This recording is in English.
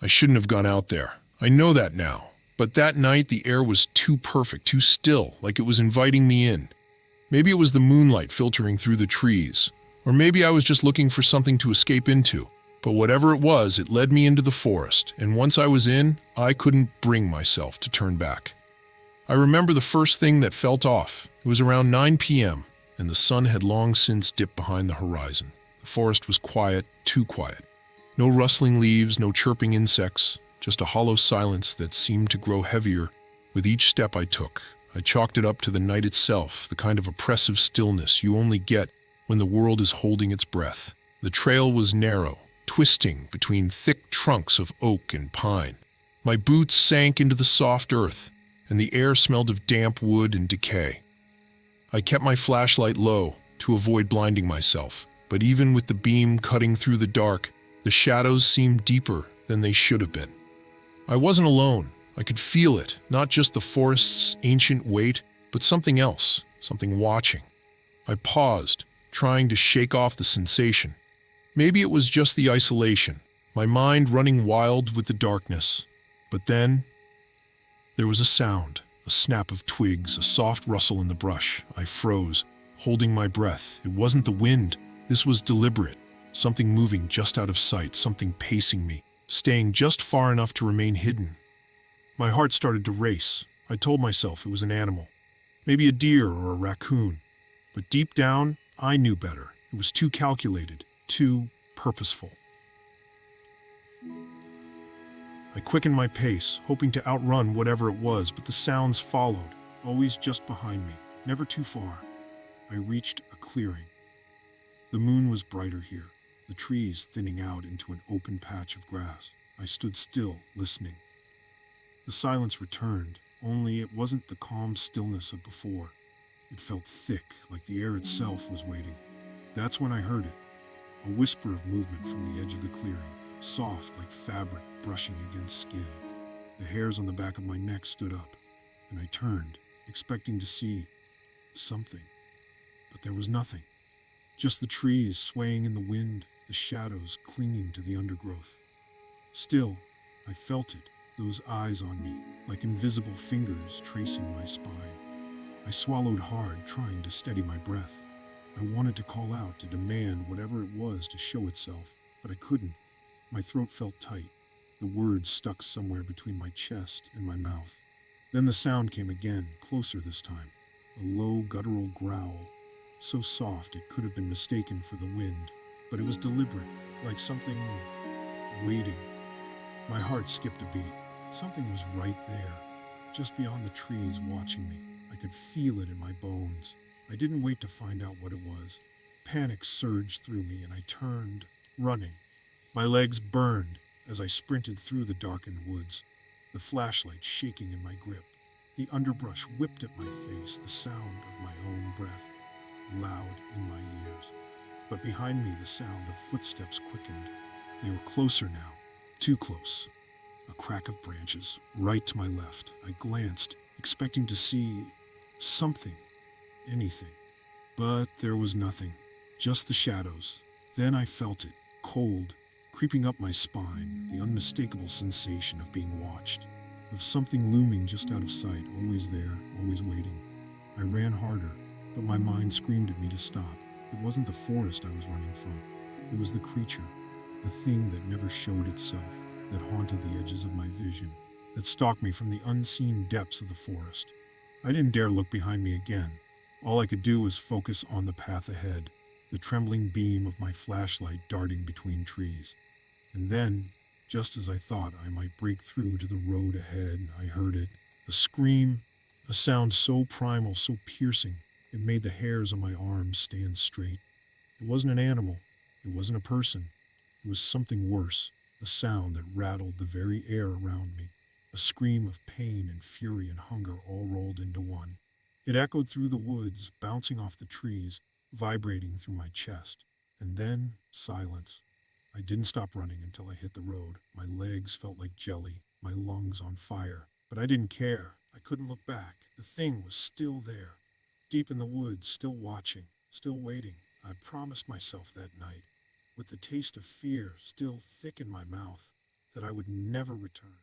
I shouldn't have gone out there. I know that now. But that night, the air was too perfect, too still, like it was inviting me in. Maybe it was the moonlight filtering through the trees. Or maybe I was just looking for something to escape into. But whatever it was, it led me into the forest, and once I was in, I couldn't bring myself to turn back. I remember the first thing that felt off. It was around 9 p.m., and the sun had long since dipped behind the horizon. The forest was quiet, too quiet. No rustling leaves, no chirping insects, just a hollow silence that seemed to grow heavier with each step I took. I chalked it up to the night itself, the kind of oppressive stillness you only get when the world is holding its breath. The trail was narrow, twisting between thick trunks of oak and pine. My boots sank into the soft earth, and the air smelled of damp wood and decay. I kept my flashlight low to avoid blinding myself, but even with the beam cutting through the dark, the shadows seemed deeper than they should have been. I wasn't alone. I could feel it, not just the forest's ancient weight, but something else, something watching. I paused, trying to shake off the sensation. Maybe it was just the isolation, my mind running wild with the darkness. But then, there was a sound, a snap of twigs, a soft rustle in the brush. I froze, holding my breath. It wasn't the wind. This was deliberate. Something moving just out of sight, something pacing me, staying just far enough to remain hidden. My heart started to race. I told myself it was an animal, maybe a deer or a raccoon. But deep down, I knew better. It was too calculated, too purposeful. I quickened my pace, hoping to outrun whatever it was, but the sounds followed, always just behind me, never too far. I reached a clearing. The moon was brighter here, the trees thinning out into an open patch of grass. I stood still, listening. The silence returned, only it wasn't the calm stillness of before. It felt thick, like the air itself was waiting. That's when I heard it, a whisper of movement from the edge of the clearing, soft like fabric brushing against skin. The hairs on the back of my neck stood up, and I turned, expecting to see something. But there was nothing. Just the trees swaying in the wind, the shadows clinging to the undergrowth. Still, I felt it, those eyes on me, like invisible fingers tracing my spine. I swallowed hard, trying to steady my breath. I wanted to call out, to demand whatever it was to show itself, but I couldn't. My throat felt tight. The words stuck somewhere between my chest and my mouth. Then the sound came again, closer this time. A low, guttural growl, so soft it could have been mistaken for the wind, but it was deliberate, like something waiting. My heart skipped a beat. Something was right there, just beyond the trees, watching me. I could feel it in my bones. I didn't wait to find out what it was. Panic surged through me, and I turned, running. My legs burned as I sprinted through the darkened woods, the flashlight shaking in my grip. The underbrush whipped at my face, the sound of my own breath, loud in my ears. But behind me, the sound of footsteps quickened. They were closer now, too close. A crack of branches, right to my left. I glanced, expecting to see something, anything. But there was nothing, just the shadows. Then I felt it, cold, creeping up my spine, the unmistakable sensation of being watched, of something looming just out of sight, always there, always waiting. I ran harder, but my mind screamed at me to stop. It wasn't the forest I was running from. It was the creature, the thing that never showed itself, that haunted the edges of my vision, that stalked me from the unseen depths of the forest. I didn't dare look behind me again. All I could do was focus on the path ahead, the trembling beam of my flashlight darting between trees. And then, just as I thought I might break through to the road ahead, I heard it. A scream, a sound so primal, so piercing, it made the hairs on my arms stand straight. It wasn't an animal. It wasn't a person. It was something worse, a sound that rattled the very air around me, a scream of pain and fury and hunger all rolled into one. It echoed through the woods, bouncing off the trees, vibrating through my chest. And then, silence. I didn't stop running until I hit the road. My legs felt like jelly, my lungs on fire. But I didn't care. I couldn't look back. The thing was still there, deep in the woods, still watching, still waiting. I promised myself that night, with the taste of fear still thick in my mouth. that I would never return.